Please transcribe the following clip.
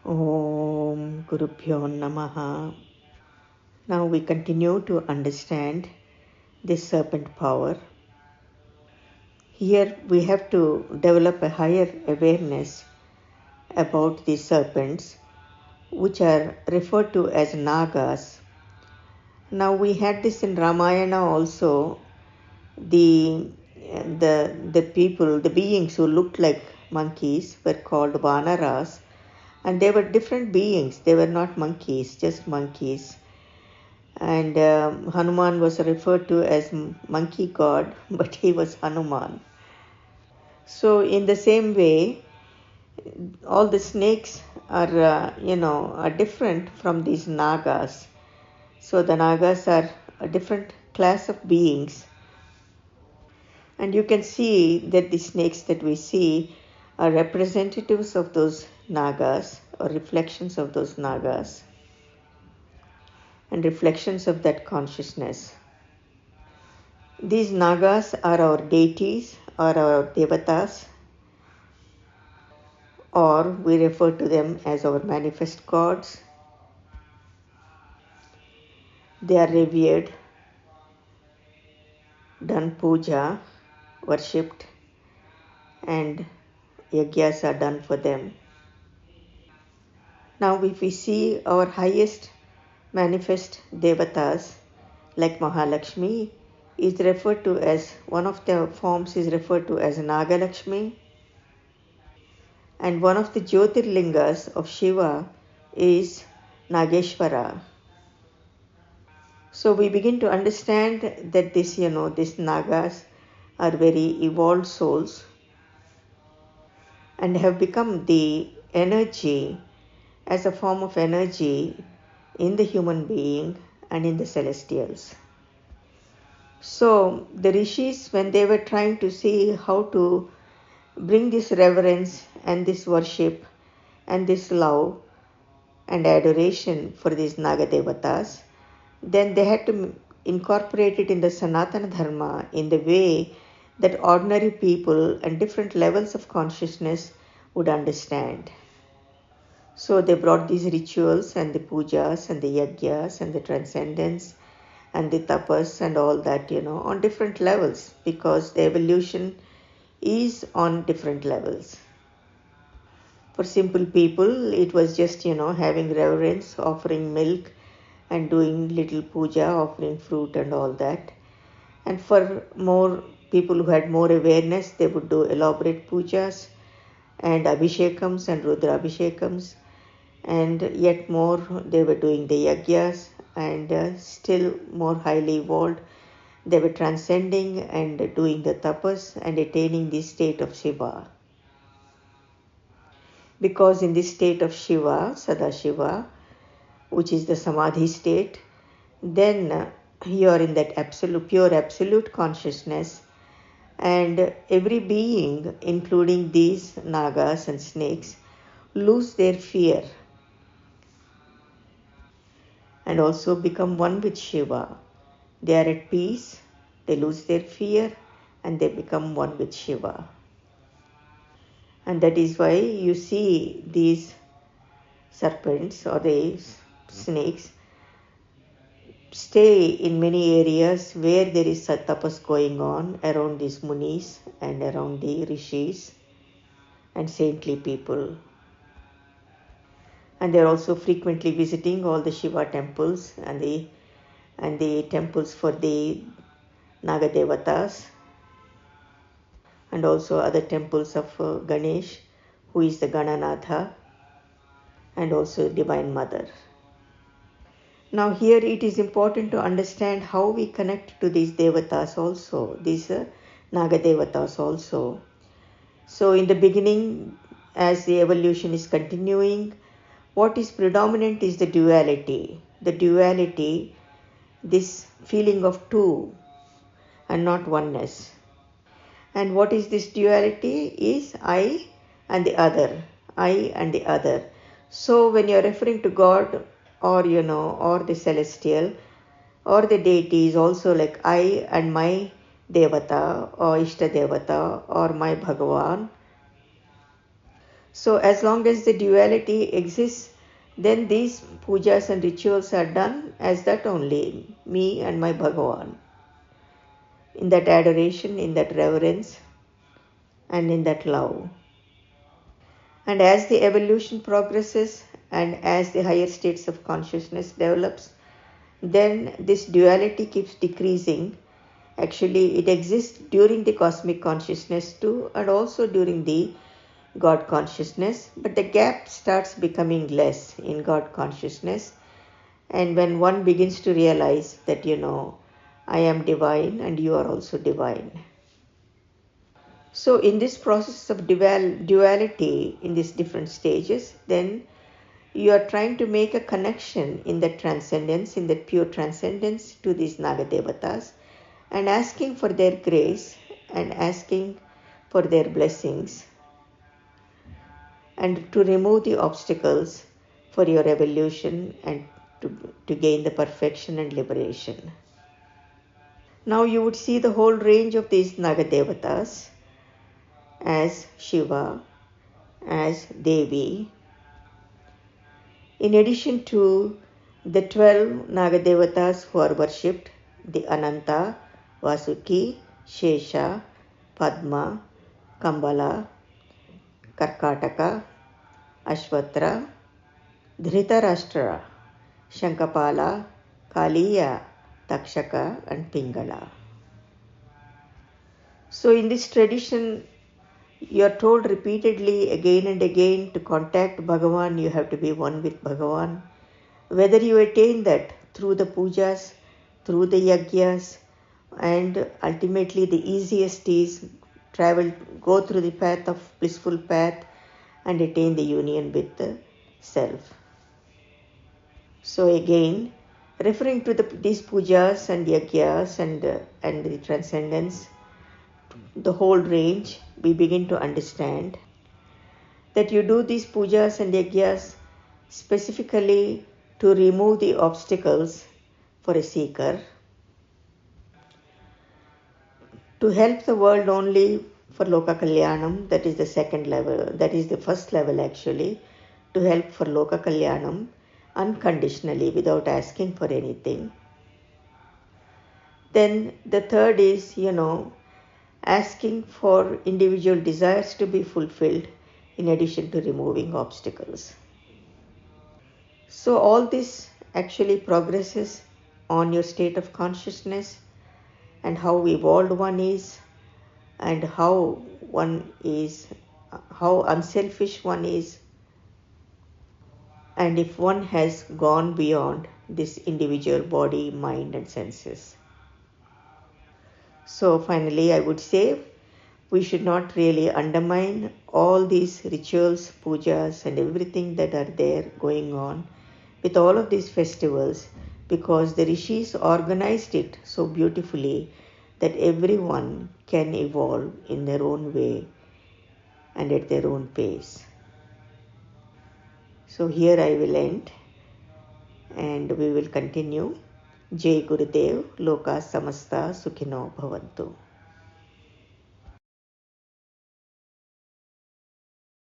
Om Gurubhyo Namaha. Now we continue to understand this serpent power. Here we have to develop a higher awareness about these serpents, which are referred to as Nagas. Now we had this in Ramayana also. The people, the beings who looked like monkeys were called Vanaras, and they were different beings. They were not monkeys, just monkeys. And Hanuman was referred to as monkey god, but he was Hanuman. So in the same way, all the snakes are different from these Nagas. So the Nagas are a different class of beings. And you can see that the snakes that we see are representatives of those Nagas or reflections of those Nagas and reflections of that consciousness. These Nagas are our deities or our Devatas, or we refer to them as our manifest gods. They are revered, done puja, worshipped, and yagyas are done for them. Now if we see our highest manifest Devatas, like Mahalakshmi, is referred to as, one of their forms is referred to as Nagalakshmi, and one of the Jyotirlingas of Shiva is Nageshwara. So we begin to understand that these Nagas are very evolved souls and have become the energy as a form of energy in the human being and in the celestials. So the rishis, when they were trying to see how to bring this reverence and this worship and this love and adoration for these Naga Devatas, then they had to incorporate it in the Sanatana Dharma in the way that ordinary people and different levels of consciousness would understand. So they brought these rituals and the pujas and the yagyas and the transcendence and the tapas and all that, on different levels, because the evolution is on different levels. For simple people, it was just, having reverence, offering milk and doing little puja, offering fruit and all that. And for more people who had more awareness, they would do elaborate pujas and abhishekams and rudrabhishekams. And yet more, they were doing the yagyas, and still more highly evolved, they were transcending and doing the tapas and attaining the state of Shiva. Because in this state of Shiva, Sadashiva, which is the Samadhi state, then you are in that pure absolute consciousness, and every being, including these Nagas and snakes, lose their fear and also become one with Shiva. They are at peace, they lose their fear, and they become one with Shiva. And that is why you see these serpents or the snakes stay in many areas where there is tapas going on around these munis and around the rishis and saintly people. And they are also frequently visiting all the Shiva temples and the temples for the Naga Devatas, and also other temples of Ganesh, who is the Gananatha, and also Divine Mother. Now here it is important to understand how we connect to these Devatas also, these Naga Devatas also. So in the beginning, as the evolution is continuing, what is predominant is the duality. The duality, this feeling of two and not oneness. And what is this duality? Is I and the other. I and the other. So when you are referring to God or the celestial or the deity is also like I and my Devata or Ishta Devata or my Bhagavan. So as long as the duality exists, then these pujas and rituals are done as that only, me and my Bhagavan, in that adoration, in that reverence, and in that love. And as the evolution progresses and as the higher states of consciousness develops, then this duality keeps decreasing. Actually, it exists during the cosmic consciousness too, and also during the God consciousness, but the gap starts becoming less in God consciousness. And when one begins to realize that, I am divine and you are also divine. So in this process of duality in these different stages, then you are trying to make a connection in that transcendence, in that pure transcendence to these Naga Devatas, and asking for their grace and asking for their blessings, and to remove the obstacles for your evolution and to gain the perfection and liberation. Now you would see the whole range of these Naga Devatas as Shiva, as Devi. In addition to the 12 Naga Devatas who are worshipped, the Ananta, Vasuki, Shesha, Padma, Kambala, Karkataka, Ashwatra, Dhritarashtra, Shankapala, Kaliya, Takshaka, and Pingala. So in this tradition, you are told repeatedly again and again to contact Bhagavan, you have to be one with Bhagavan. Whether you attain that through the pujas, through the yagyas, and ultimately the easiest is go through the path of blissful path and attain the union with the self. So again, referring to these pujas and yagyas and the transcendence, the whole range, we begin to understand that you do these pujas and yagyas specifically to remove the obstacles for a seeker, to help the world only for Loka Kalyanam, that is the second level, that is the first level actually, to help for Loka Kalyanam unconditionally without asking for anything. Then the third is, asking for individual desires to be fulfilled in addition to removing obstacles. So all this actually progresses on your state of consciousness and how evolved one is and how unselfish one is, and if one has gone beyond this individual body, mind and senses. So finally, I would say we should not really undermine all these rituals, pujas and everything that are there going on with all of these festivals, because the rishis organized it so beautifully that everyone can evolve in their own way and at their own pace. So here I will end and we will continue. Jai Gurudev, Loka Samasta Sukhino Bhavantu.